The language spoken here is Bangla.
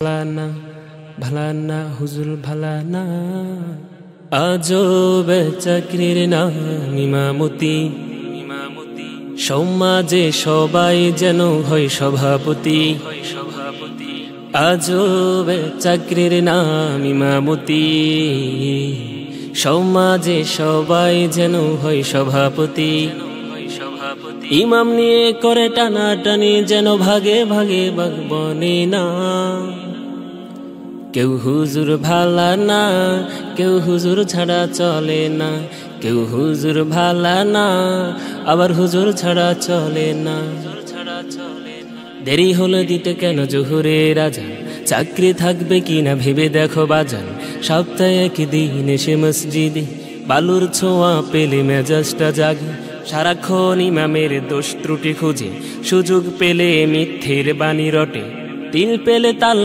ভালানা ভালানা হুজুর ভালানা আজো চাকরির নাম ইমামতি সমাজে সবাই যেন হয় সভাপতি আজো চাকরির নাম ইমামতি সমাজে সবাই যেন হয় সভাপতি ইমাম নিয়ে করে টানাটানি যেন ভাগে ভাগে বাগবনে না কেউ হুজুর ভালানা কেউ হুজুর ছাড়া চলে না কেউ হুজুর ভালানা আবার হুজুর ছাড়া চলে না দেরি হলো দিতে কেন জোহরের আজান চাকরি থাকবে কিনা ভেবে দেখো বাজান সপ্তাহে একদিন এসে মসজিদে বালুর ছোঁয়া পেলে মেজাজটা জাগে সারাক্ষণ ইমামের দোষ ত্রুটি খুঁজে সুযোগ পেলে মিথ্যের বাণী রটে তিল পেলে তাল